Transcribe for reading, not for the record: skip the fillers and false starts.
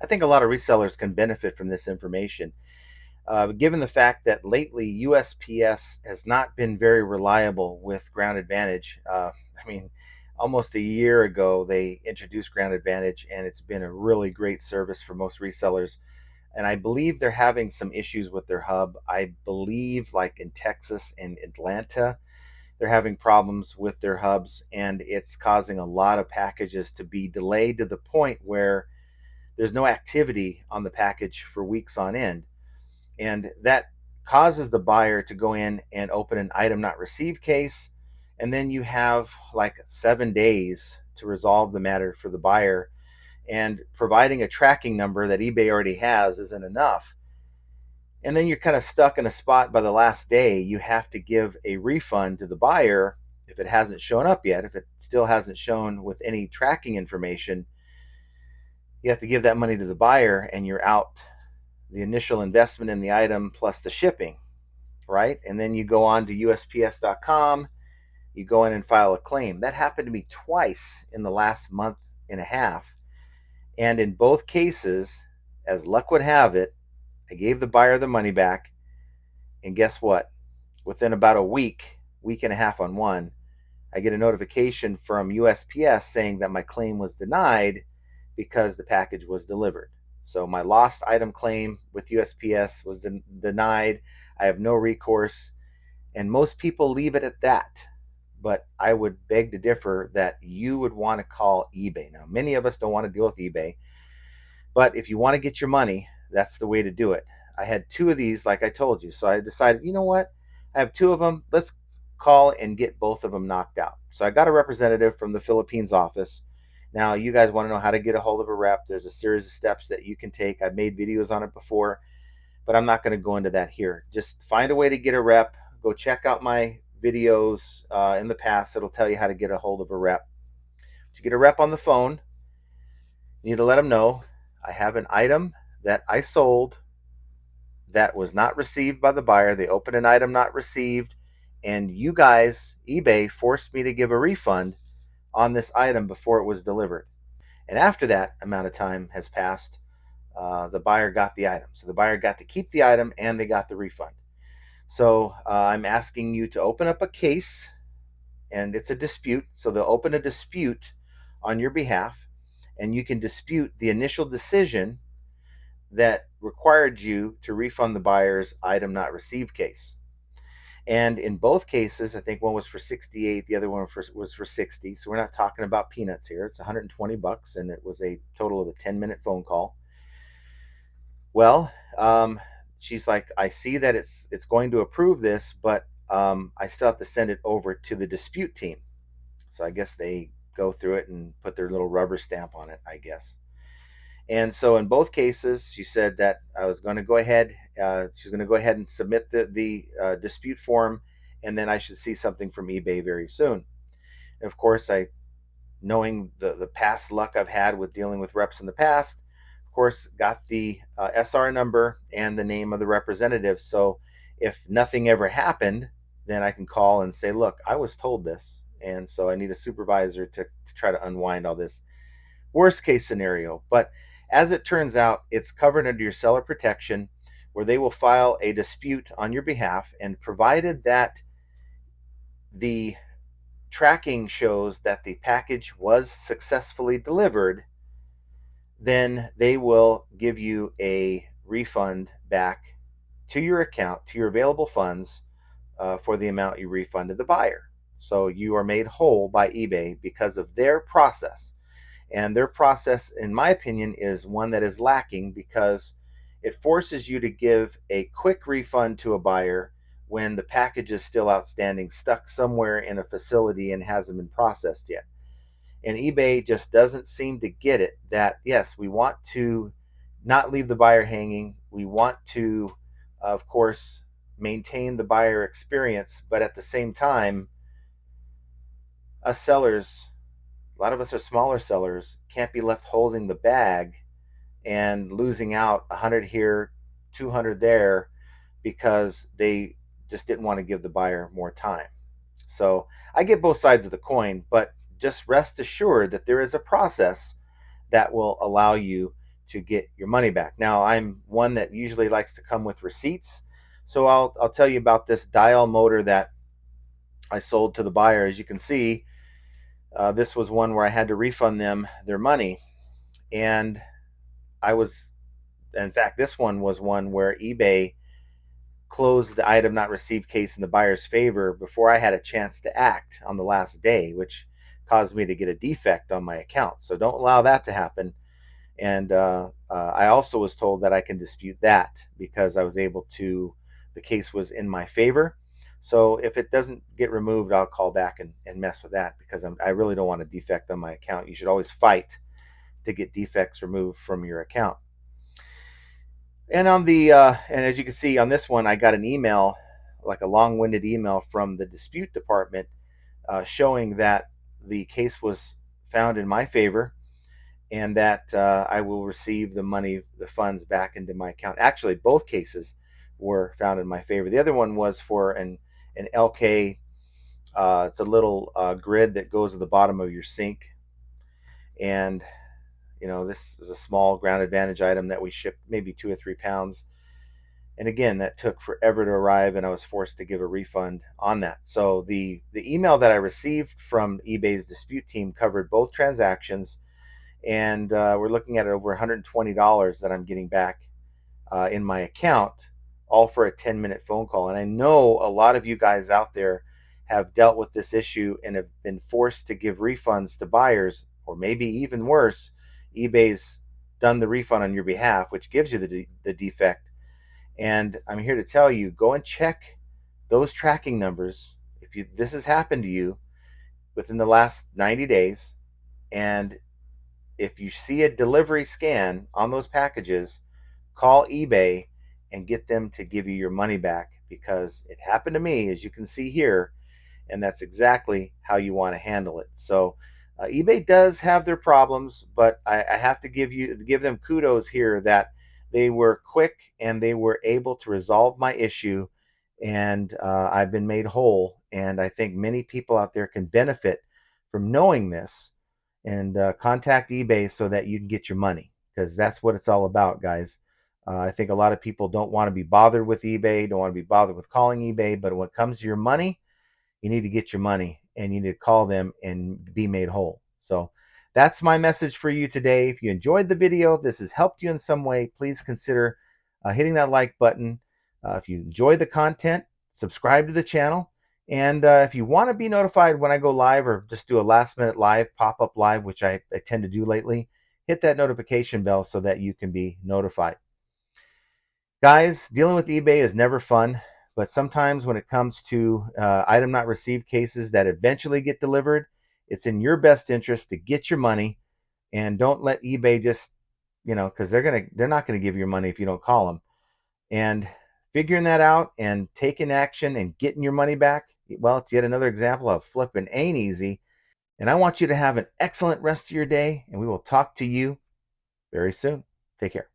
I think a lot of resellers can benefit from this information. Given the fact that lately USPS has not been very reliable with Ground Advantage. I mean, almost a year ago they introduced Ground Advantage, and it's been a really great service for most resellers. And I believe they're having some issues with their hub. I believe, like in Texas and Atlanta, they're having problems with their hubs, and it's causing a lot of packages to be delayed to the point where there's no activity on the package for weeks on end. And that causes the buyer to go in and open an item not received case. And then you have like 7 days to resolve the matter for the buyer. And providing a tracking number that eBay already has isn't enough. And then you're kind of stuck in a spot by the last day. You have to give a refund to the buyer if it hasn't shown up yet. If it still hasn't shown with any tracking information, you have to give that money to the buyer, and you're out the initial investment in the item plus the shipping, right? And then you go on to USPS.com, you go in and file a claim. That happened to me twice in the last month and a half. And in both cases, as luck would have it, I gave the buyer the money back. And guess what? Within about a week and a half on one, I get a notification from USPS saying that my claim was denied because the package was delivered. So my lost item claim with USPS was denied. I have no recourse. And most people leave it at that. But I would beg to differ that you would want to call eBay. Now, many of us don't want to deal with eBay, but if you want to get your money, that's the way to do it. I had two of these, like I told you. So I decided, you know what? I have two of them. Let's call and get both of them knocked out. So I got a representative from the Philippines office. Now, you guys want to know how to get a hold of a rep. There's a series of steps that you can take. I've made videos on it before, but I'm not going to go into that here. Just find a way to get a rep. Go check out my videos in the past. It'll tell you how to get a hold of a rep. To get a rep on the phone, you need to let them know I have an item that I sold that was not received by the buyer. They opened an item not received, and you guys, eBay, forced me to give a refund on this item before it was delivered. And after that amount of time has passed, the buyer got the item. So the buyer got to keep the item and they got the refund. So I'm asking you to open up a case, and it's a dispute. So they'll open a dispute on your behalf, and you can dispute the initial decision that required you to refund the buyer's item not received case. And in both cases, I think one was for 68, the other one was for 60. So we're not talking about peanuts here. It's 120 bucks, and it was a total of a 10-minute phone call. Well, she's like, I see that it's going to approve this, but I still have to send it over to the dispute team. So I guess they go through it and put their little rubber stamp on it, I guess. And so in both cases, she said that I was going to go ahead. She's going to go ahead and submit the dispute form, and then I should see something from eBay very soon. And of course, knowing the past luck I've had with dealing with reps in the past, of course, got the SR number and the name of the representative. So if nothing ever happened, then I can call and say, look, I was told this, and so I need a supervisor to try to unwind all this. Worst case scenario. But as it turns out, it's covered under your seller protection, where they will file a dispute on your behalf, and provided that the tracking shows that the package was successfully delivered, then they will give you a refund back to your account, to your available funds, for the amount you refunded the buyer. So you are made whole by eBay because of their process. And their process, in my opinion, is one that is lacking, because it forces you to give a quick refund to a buyer when the package is still outstanding, stuck somewhere in a facility and hasn't been processed yet. And eBay just doesn't seem to get it that, yes, we want to not leave the buyer hanging. We want to, of course, maintain the buyer experience, but at the same time, us sellers, a lot of us are smaller sellers, can't be left holding the bag and losing out 100 here, 200 there, because they just didn't want to give the buyer more time. So I get both sides of the coin, but just rest assured that there is a process that will allow you to get your money back. Now, I'm one that usually likes to come with receipts, so I'll tell you about this dial motor that I sold to the buyer. As you can see, this was one where I had to refund them their money, and I was, in fact, this one was one where eBay closed the item not received case in the buyer's favor before I had a chance to act on the last day, which caused me to get a defect on my account. So don't allow that to happen. And I also was told that I can dispute that because I was able to, the case was in my favor. So if it doesn't get removed, I'll call back and mess with that because I really don't want a defect on my account. You should always fight to get defects removed from your account. And on the and as you can see on this one, I got an email, like a long-winded email from the dispute department, showing that the case was found in my favor and that I will receive the money, the funds back into my account. Actually, both cases were found in my favor. The other one was for an LK. It's a little grid that goes at the bottom of your sink, and this is a small ground advantage item that we shipped maybe 2 or 3 pounds. And again, that took forever to arrive, and I was forced to give a refund on that. So the email that I received from eBay's dispute team covered both transactions, and we're looking at over $120 that I'm getting back in my account, all for a 10-minute phone call. And I know a lot of you guys out there have dealt with this issue and have been forced to give refunds to buyers, or maybe even worse, eBay's done the refund on your behalf, which gives you the defect. And I'm here to tell you, go and check those tracking numbers if this has happened to you within the last 90 days. And if you see a delivery scan on those packages, call eBay and get them to give you your money back, because it happened to me, as you can see here, and that's exactly how you want to handle it. So eBay does have their problems, but I have to give them kudos here that they were quick and they were able to resolve my issue, and I've been made whole. And I think many people out there can benefit from knowing this, and contact eBay so that you can get your money, because that's what it's all about, guys. I think a lot of people don't want to be bothered with eBay, don't want to be bothered with calling eBay, but when it comes to your money, you need to get your money and you need to call them and be made whole. So that's my message for you today. If you enjoyed the video, if this has helped you in some way, please consider hitting that like button. If you enjoy the content, subscribe to the channel. And if you want to be notified when I go live, or just do a last minute live, pop-up live, which I tend to do lately, hit that notification bell so that you can be notified. Guys, dealing with eBay is never fun, but sometimes when it comes to item not received cases that eventually get delivered, it's in your best interest to get your money, and don't let eBay just, because they're not gonna give you your money if you don't call them. And figuring that out and taking action and getting your money back, well, it's yet another example of flipping ain't easy. And I want you to have an excellent rest of your day, and we will talk to you very soon. Take care.